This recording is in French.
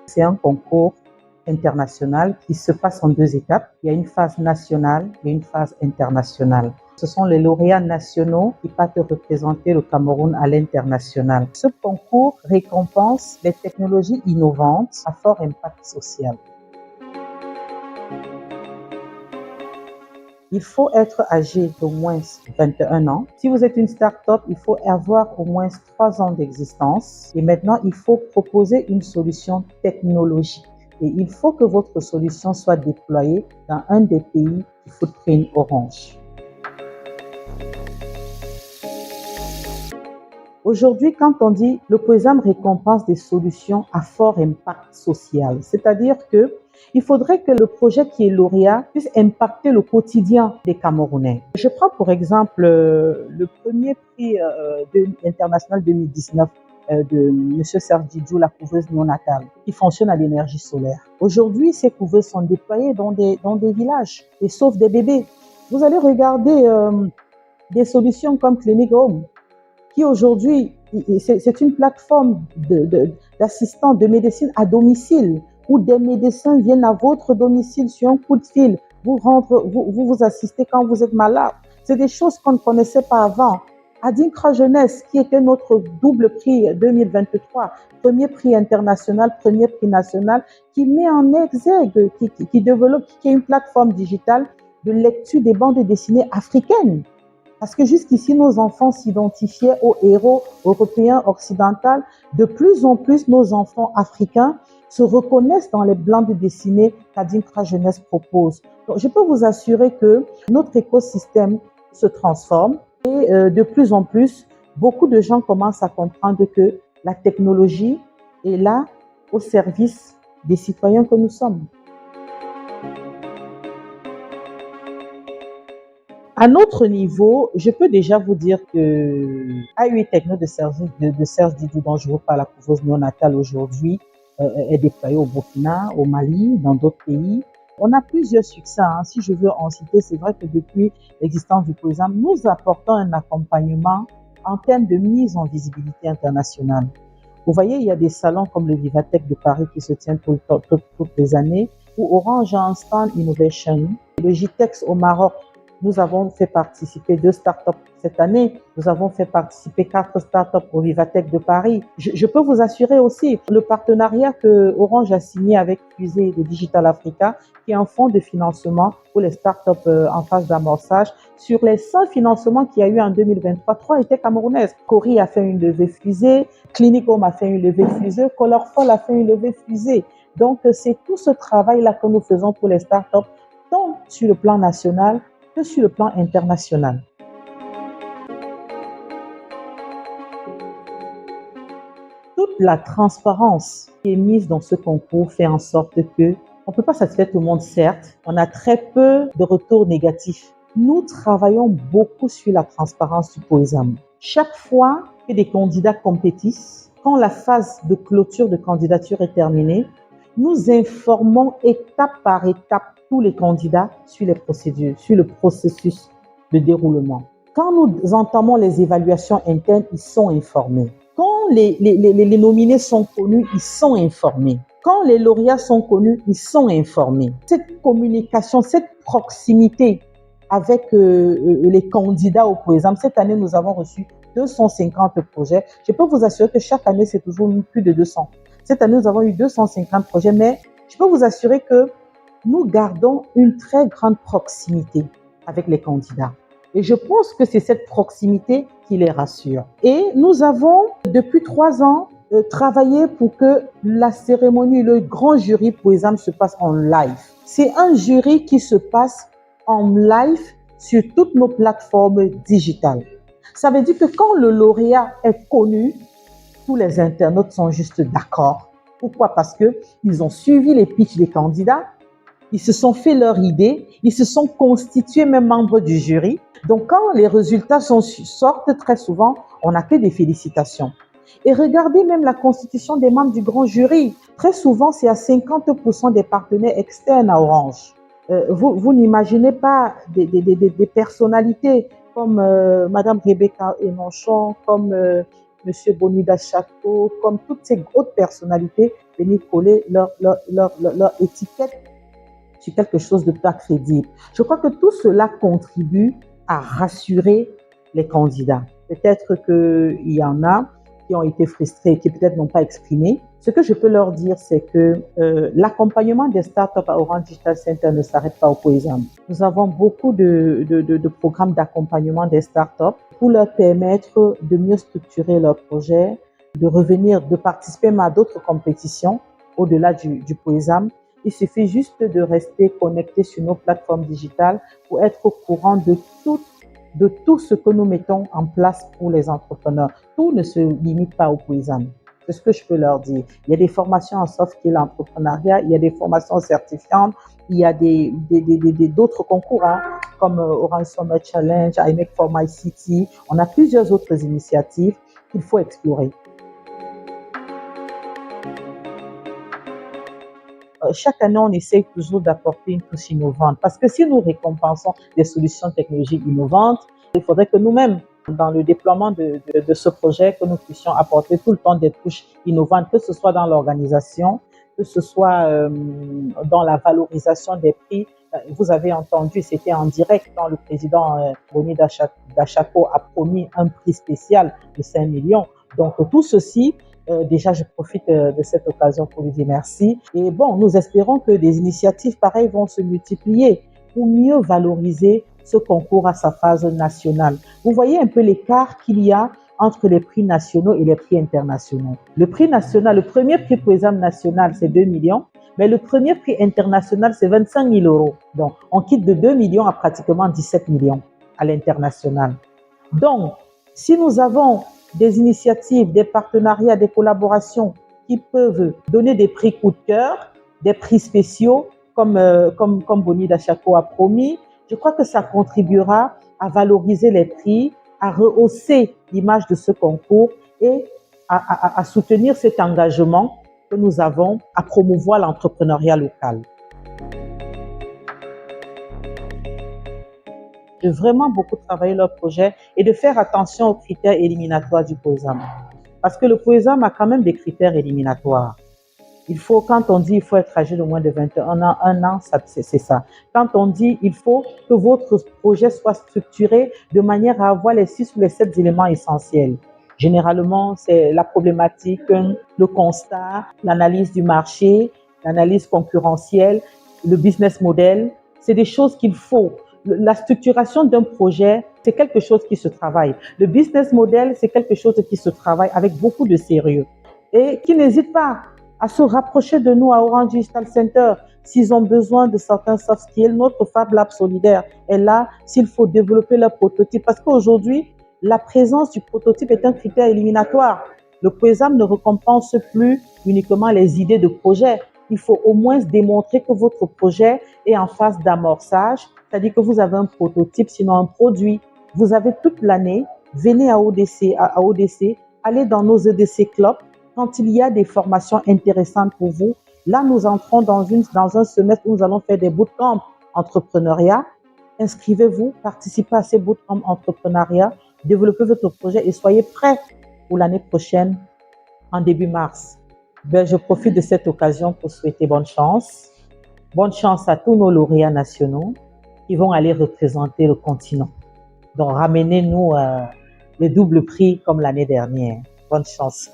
C'est un concours international qui se passe en 2 étapes. Il y a une phase nationale et une phase internationale. Ce sont les lauréats nationaux qui partent représenter le Cameroun à l'international. Ce concours récompense les technologies innovantes à fort impact social. Il faut être âgé d'au moins 21 ans. Si vous êtes une start-up, il faut avoir au moins 3 ans d'existence. Et maintenant, il faut proposer une solution technologique. Et il faut que votre solution soit déployée dans un des pays du footprint Orange. Aujourd'hui, quand on dit le POESAM récompense des solutions à fort impact social, c'est-à-dire que il faudrait que le projet qui est lauréat puisse impacter le quotidien des Camerounais. Je prends pour exemple le premier prix international 2019 de M. Serge Didjou, la couveuse néonatale, qui fonctionne à l'énergie solaire. Aujourd'hui, ces couveuses sont déployées dans des villages et sauvent des bébés. Vous allez regarder des solutions comme Clinic Home, qui aujourd'hui, c'est une plateforme d'assistants de médecine à domicile, où des médecins viennent à votre domicile sur un coup de fil, vous assistez quand vous êtes malade. C'est des choses qu'on ne connaissait pas avant. Adinkra Jeunesse, qui était notre double prix 2023, premier prix international, premier prix national, qui met en exergue, qui développe, qui est une plateforme digitale de lecture des bandes dessinées africaines. Parce que jusqu'ici, nos enfants s'identifiaient aux héros européens occidentaux. De plus en plus, nos enfants africains se reconnaissent dans les bandes dessinées qu'Adinkra Jeunesse propose. Donc, je peux vous assurer que notre écosystème se transforme et de plus en plus, beaucoup de gens commencent à comprendre que la technologie est là au service des citoyens que nous sommes. À notre niveau, je peux déjà vous dire que AUI Techno de Serge Didjou, dont je vous parle, la couveuse néonatale aujourd'hui, est déployée au Burkina, au Mali, dans d'autres pays. On a plusieurs succès. Si je veux en citer, c'est vrai que depuis l'existence du POESAM, nous apportons un accompagnement en termes de mise en visibilité internationale. Vous voyez, il y a des salons comme le Vivatech de Paris qui se tiennent toutes les années, où Orange a un stand Innovation. Le GITEX au Maroc, nous avons fait participer 2 startups cette année. Nous avons fait participer 4 startups au Vivatech de Paris. Je peux vous assurer aussi le partenariat que Orange a signé avec Fusée de Digital Africa, qui est un fonds de financement pour les startups en phase d'amorçage. Sur les 100 financements qu'il y a eu en 2023, 3 étaient camerounaises. Cori a fait une levée fusée, Clinic Home a fait une levée fusée, Colorful a fait une levée fusée. Donc, c'est tout ce travail-là que nous faisons pour les startups, tant sur le plan national que sur le plan international. Toute la transparence qui est mise dans ce concours fait en sorte que on ne peut pas satisfaire tout le monde, certes. On a très peu de retours négatifs. Nous travaillons beaucoup sur la transparence du POESAM. Chaque fois que des candidats compétissent, quand la phase de clôture de candidature est terminée, nous informons étape par étape tous les candidats sur les procédures, sur le processus de déroulement. Quand nous entamons les évaluations internes, ils sont informés. Quand les nominés sont connus, ils sont informés. Quand les lauréats sont connus, ils sont informés. Cette communication, cette proximité avec les candidats au POESAM, cette année, nous avons reçu 250 projets. Je peux vous assurer que chaque année, c'est toujours plus de 200. Cette année, nous avons eu 250 projets, mais je peux vous assurer que nous gardons une très grande proximité avec les candidats. Et je pense que c'est cette proximité qui les rassure. Et nous avons, depuis 3 ans, travaillé pour que la cérémonie, le grand jury POESAM se passe en live. C'est un jury qui se passe en live sur toutes nos plateformes digitales. Ça veut dire que quand le lauréat est connu, tous les internautes sont juste d'accord. Pourquoi? Parce qu'ils ont suivi les pitchs des candidats, ils se sont fait leur idée, ils se sont constitués même membres du jury. Donc, quand les résultats sortent, très souvent, on n'a que des félicitations. Et regardez même la constitution des membres du grand jury. Très souvent, c'est à 50% des partenaires externes à Orange. Vous n'imaginez pas des personnalités comme Madame Rebecca Enonchon, comme M. Bonida Chaco, comme toutes ces autres personnalités, venir coller leur étiquette sur quelque chose de pas crédible. Je crois que tout cela contribue à rassurer les candidats. Peut-être qu'il y en a qui ont été frustrés, qui peut-être n'ont pas exprimé. Ce que je peux leur dire, c'est que l'accompagnement des startups à Orange Digital Center ne s'arrête pas au POESAM. Nous avons beaucoup de programmes d'accompagnement des startups pour leur permettre de mieux structurer leurs projets, de revenir, de participer à d'autres compétitions au-delà du POESAM. Il suffit juste de rester connecté sur nos plateformes digitales pour être au courant de tout ce que nous mettons en place pour les entrepreneurs. Tout ne se limite pas au POESAM. C'est ce que je peux leur dire. Il y a des formations en soft skills entrepreneuriat, il y a des formations certifiantes, il y a d'autres concours, comme Orange Summer Challenge, I Make for My City. On a plusieurs autres initiatives qu'il faut explorer. Chaque année, on essaie toujours d'apporter une touche innovante parce que si nous récompensons des solutions technologiques innovantes, il faudrait que nous-mêmes, dans le déploiement de ce projet, que nous puissions apporter tout le temps des touches innovantes, que ce soit dans l'organisation, que ce soit dans la valorisation des prix. Vous avez entendu, c'était en direct quand le président Bonida Chaco a promis un prix spécial de 5 millions. Donc tout ceci, déjà, je profite de cette occasion pour lui dire merci. Et bon, nous espérons que des initiatives pareilles vont se multiplier pour mieux valoriser ce concours à sa phase nationale. Vous voyez un peu l'écart qu'il y a entre les prix nationaux et les prix internationaux. Le prix national, le premier prix POESAM national, c'est 2 millions, mais le premier prix international, c'est 25 000 euros. Donc, on quitte de 2 millions à pratiquement 17 millions à l'international. Donc, si nous avons des initiatives, des partenariats, des collaborations qui peuvent donner des prix coup de cœur, des prix spéciaux, comme Bonida Chaco a promis, je crois que ça contribuera à valoriser les prix, à rehausser l'image de ce concours et à soutenir cet engagement que nous avons à promouvoir l'entrepreneuriat local. De vraiment beaucoup travailler leur projet et de faire attention aux critères éliminatoires du POESAM. Parce que le POESAM a quand même des critères éliminatoires. Quand on dit il faut être âgé de moins de 21 ans, un an, c'est ça. Quand on dit il faut que votre projet soit structuré de manière à avoir les 6 ou les 7 éléments essentiels. Généralement, c'est la problématique, le constat, l'analyse du marché, l'analyse concurrentielle, le business model. C'est des choses qu'il faut. La structuration d'un projet, c'est quelque chose qui se travaille. Le business model, c'est quelque chose qui se travaille avec beaucoup de sérieux. Et qui n'hésite pas à se rapprocher de nous à Orange Digital Center s'ils ont besoin de certains soft skills. Notre Fab Lab solidaire est là s'il faut développer leur prototype. Parce qu'aujourd'hui, la présence du prototype est un critère éliminatoire. Le POESAM ne récompense plus uniquement les idées de projet. Il faut au moins démontrer que votre projet est en phase d'amorçage, c'est-à-dire que vous avez un prototype, sinon un produit. Vous avez toute l'année, venez à ODC, allez dans nos EDC Club. Quand il y a des formations intéressantes pour vous, là, nous entrons dans un semestre où nous allons faire des bootcamps entrepreneuriat. Inscrivez-vous, participez à ces bootcamps entrepreneuriat, développez votre projet et soyez prêts pour l'année prochaine, en début mars. Je profite de cette occasion pour souhaiter bonne chance. Bonne chance à tous nos lauréats nationaux qui vont aller représenter le continent. Donc, ramenez-nous les doubles prix comme l'année dernière. Bonne chance.